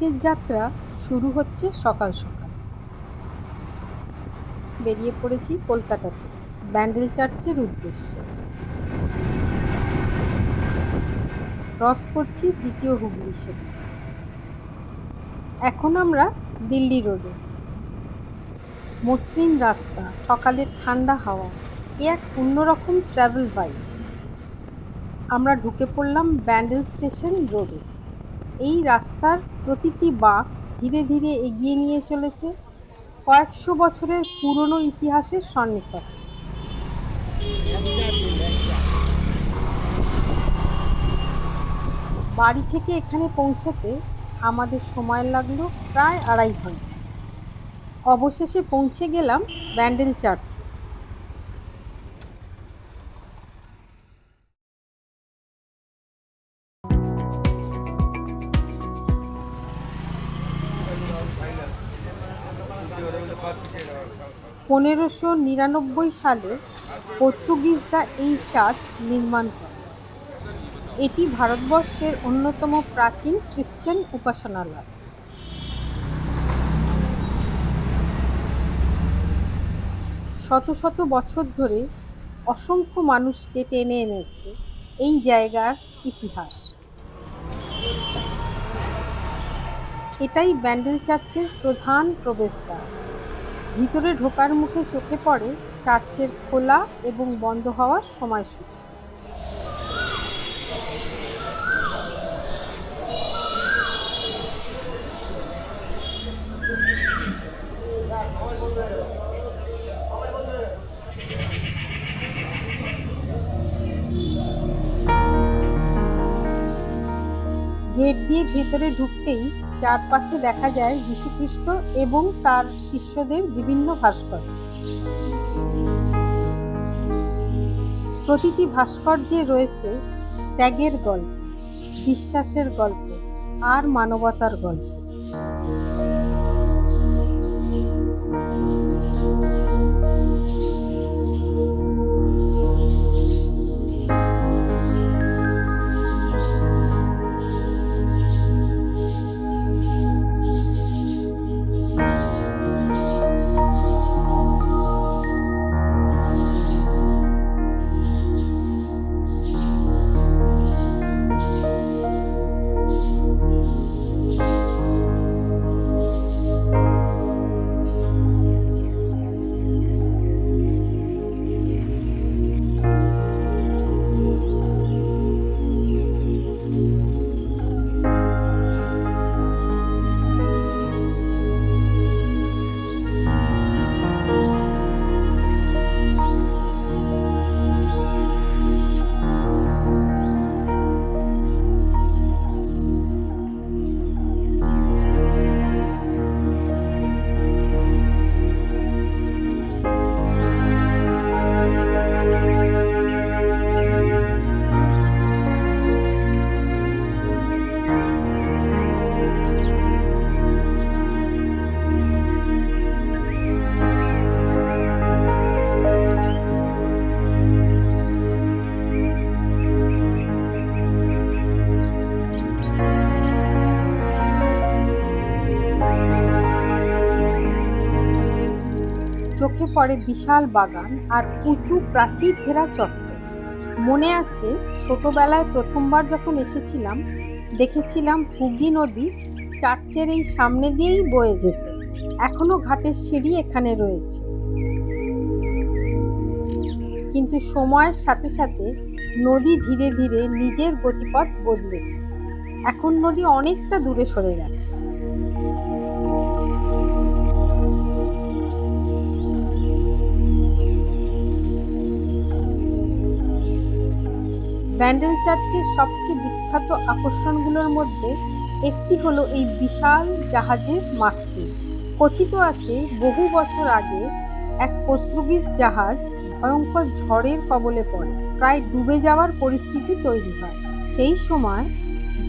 আজকের যাত্রা শুরু হচ্ছে সকাল সকাল। বেরিয়ে পড়েছি কলকাতাতে ব্যান্ডেল চার্চের উদ্দেশ্যে। ক্রস করছি দ্বিতীয় হুগলি সেতু। এখন আমরা দিল্লি রোডে। মসৃণ রাস্তা, সকালের ঠান্ডা হাওয়া, এ এক অন্যরকম ট্রাভেল ভাইব। আমরা ঢুকে পড়লাম ব্যান্ডেল স্টেশন রোডে। এই রাস্তার প্রতিটি বাঁক ধীরে ধীরে এগিয়ে নিয়ে চলেছে কয়েকশো বছরের পুরনো ইতিহাসের সন্নিকটে। বাড়ি থেকে এখানে পৌঁছতে আমাদের সময় লাগলো প্রায় 2.5 ঘন্টা। অবশেষে পৌঁছে গেলাম ব্যান্ডেল চার্চে। (1599) সালে পর্তুগিজরা এই চার্চ নির্মাণ করে। এটি ভারতবর্ষের অন্যতম প্রাচীন খ্রিস্টান উপাসনালয়। শত শত বছর ধরে অসংখ্য মানুষকে টেনে এনেছে এই জায়গার ইতিহাস। এটাই ব্যান্ডেল চার্চের প্রধান প্রবেশদ্বার। ভিতরে ঢোকার মুখে চোখে পড়ে চার্চের খোলা এবং বন্ধ হওয়ার সময়সূচি। গেট দিয়ে ভেতরে ঢুকতেই চারপাশে দেখা যায় যীশুখ্রিস্ট এবং তার শিষ্যদের বিভিন্ন ভাস্কর্য। প্রতিটি ভাস্কর্যে রয়েছে ত্যাগের গল্প, বিশ্বাসের গল্প আর মানবতার গল্প। চোখে পড়ে বিশাল বাগান আর উঁচু প্রাচীর ঘেরা চত্বর। মনে আছে ছোটবেলায় প্রথমবার যখন এসেছিলাম, দেখেছিলাম হুগলি নদী চার্চের এই সামনে দিয়েই বয়ে যেত। এখনো ঘাটের সিঁড়ি এখানে রয়েছে, কিন্তু সময়ের সাথে সাথে নদী ধীরে ধীরে নিজের গতিপথ বদলেছে। এখন নদী অনেকটা দূরে সরে গেছে। ব্যান্ডেল চার্চের সবচেয়ে বিখ্যাত আকর্ষণগুলোর মধ্যে একটি হলো এই বিশাল জাহাজের মাস্তুল। কথিত আছে বহু বছর আগে এক পর্তুগিজ জাহাজ ভয়ঙ্কর ঝড়ের কবলে পড়ে, প্রায় ডুবে যাওয়ার পরিস্থিতি তৈরি হয়। সেই সময়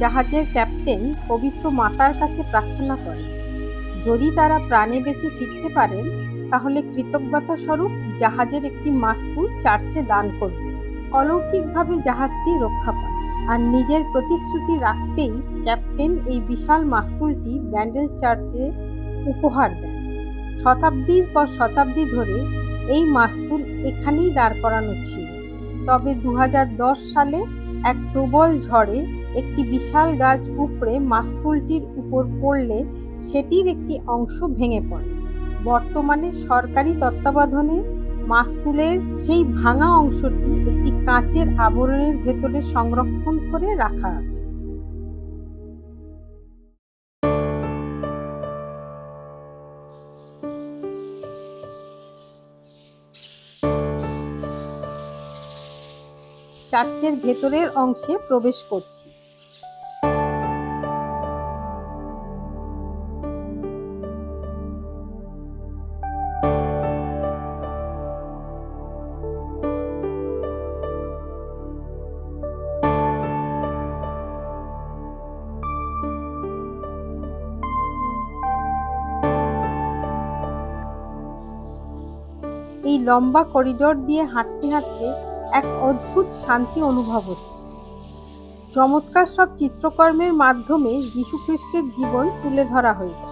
জাহাজের ক্যাপ্টেন পবিত্র মাতার কাছে প্রার্থনা করে যদি তারা প্রাণে বেঁচে ফিরতে পারেন তাহলে কৃতজ্ঞতা স্বরূপ জাহাজের একটি মাস্তুল চার্চে দান করবে। অলৌকিকভাবে জাহাজটি রক্ষা পায়। আর নিজের প্রতিশ্রুতি রাখতেই ক্যাপ্টেন এই বিশাল মাস্তুলটি ব্যান্ডেল চার্চে উপহার দেন। শতাব্দীর পর শতাব্দী ধরে এই মাস্তুল এখানেই দাঁড় করানো ছিল। তবে 2010 সালে এক প্রবল ঝড়ে একটি বিশাল গাছ উপড়ে মাস্তুলটির উপর পড়লে সেটির একটি অংশ ভেঙে পড়ে। বর্তমানে সরকারি তত্ত্বাবধানে মাস্তুলের সেই ভাঙা অংশটি একটি কাঁচের আবরণের ভেতরে সংরক্ষণ করে রাখা আছে। চার্চের ভেতরের অংশে প্রবেশ করছি। এই লম্বা করিডোর দিয়ে হাঁটতে হাঁটতে এক অদ্ভুত শান্তি অনুভব হচ্ছে। চমৎকার সব চিত্রকর্মের মাধ্যমে যীশু খ্রিস্টের জীবন তুলে ধরা হয়েছে।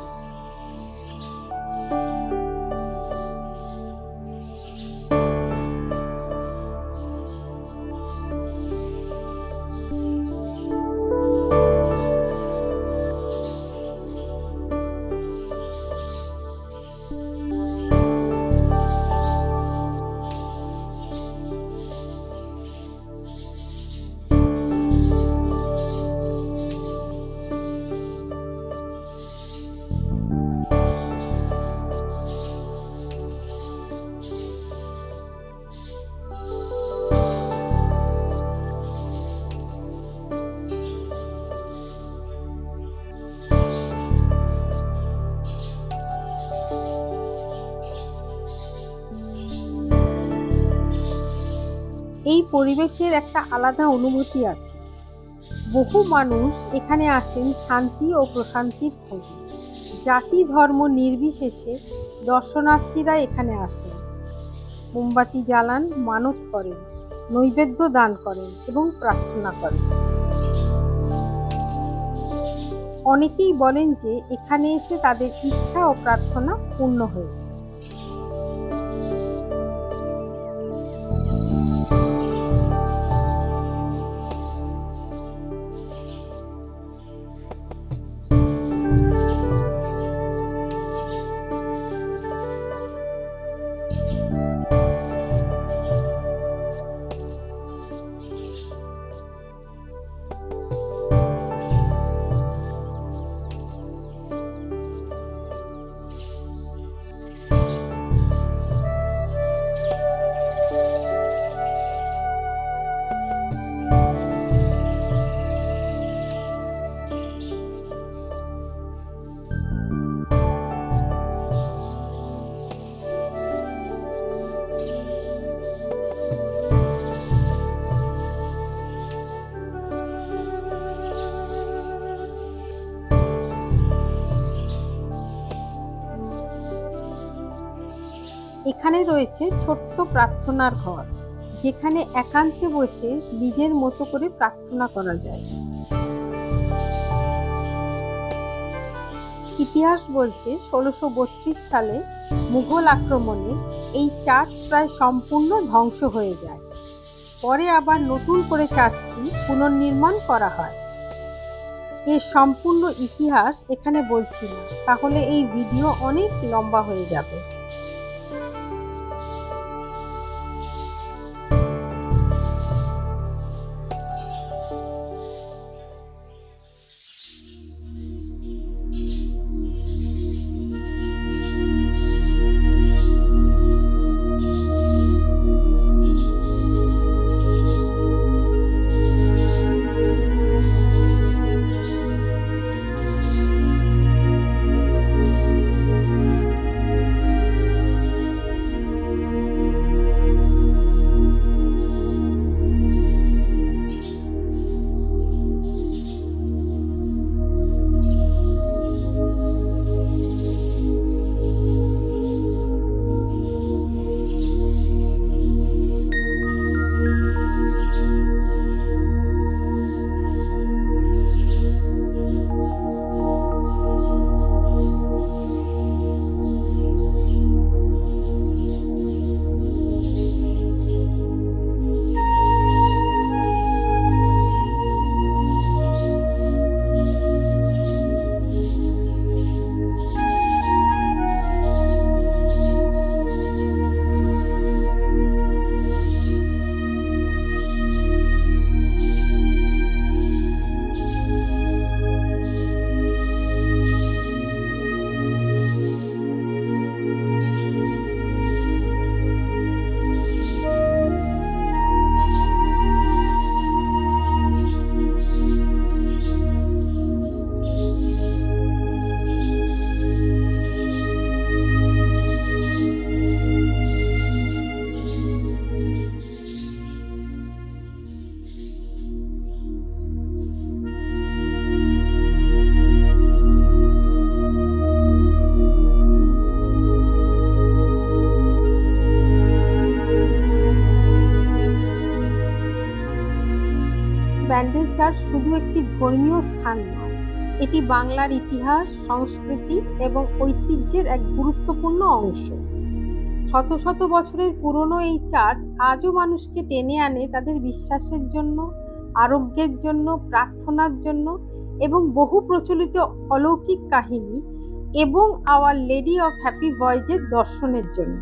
এই পরিবেশের একটা আলাদা অনুভূতি আছে। বহু মানুষ এখানে আসেন শান্তি ও প্রশান্তির খোঁজে। জাতি ধর্ম নির্বিশেষে দর্শনার্থীরা এখানে আসেন, মোমবাতি জ্বালান, মানত করেন, নৈবেদ্য দান করেন এবং প্রার্থনা করেন। অনেকেই বলেন যে এখানে এসে তাদের ইচ্ছা ও প্রার্থনা পূর্ণ হয়েছে। এখানে রয়েছে ছোট্ট প্রার্থনার ঘর, যেখানে একান্তে বসে নিজের মতো করে প্রার্থনা করা যায়। ইতিহাস বলছে 1632 সালে মুঘল আক্রমণে এই চার্চ প্রায় সম্পূর্ণ ধ্বংস হয়ে যায়। পরে আবার নতুন করে চার্চটি পুনর্নির্মাণ করা হয়। এর সম্পূর্ণ ইতিহাস এখানে বলছি না, তাহলে এই ভিডিও অনেক লম্বা হয়ে যাবে। চার্চ শুধু একটি ধর্মীয় স্থান নয়, এটি বাংলার ইতিহাস, সংস্কৃতি এবং ঐতিহ্যের এক গুরুত্বপূর্ণ অংশ। শত শত বছরের পুরনো এই চার্চ আজও মানুষকে টেনে আনে তাদের বিশ্বাসের জন্য, আরোগ্যের জন্য, প্রার্থনার জন্য এবং বহু প্রচলিত অলৌকিক কাহিনী এবং আওয়ার লেডি অফ হ্যাপি ভয়েজের দর্শনের জন্য।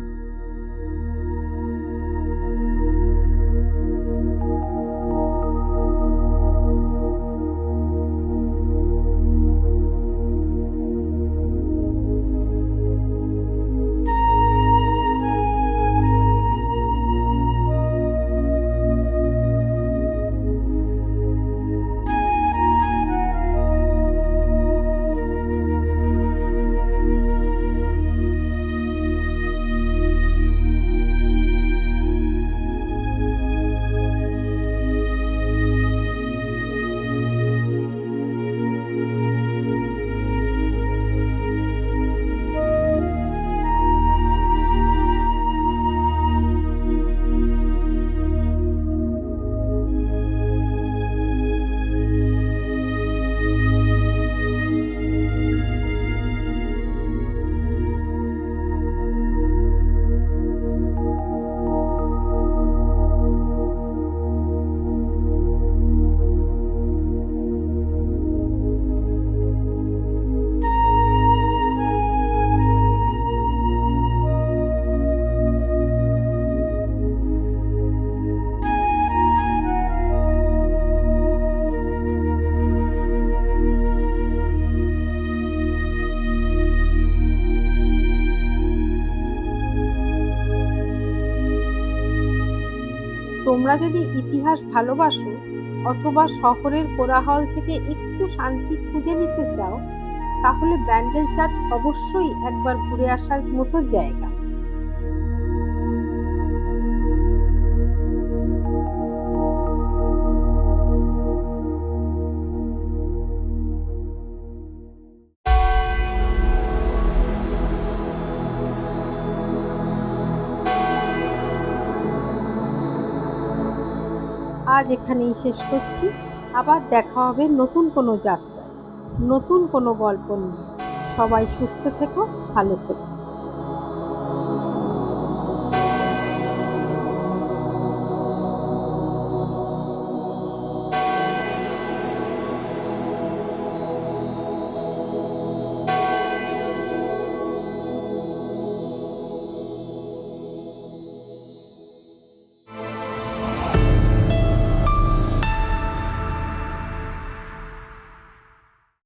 তোমরা যদি ইতিহাস ভালোবাসো অথবা শহরের কোলাহল থেকে একটু শান্তি খুঁজে নিতে চাও, তাহলে ব্যান্ডেল চার্চ অবশ্যই একবার ঘুরে আসার মতো জায়গা। আজ এখানেই শেষ করছি। আবার দেখা হবে নতুন কোনো যাত্রায়, নতুন কোনো গল্প নিয়ে। সবাই সুস্থ থেকো, ভালো থেকো।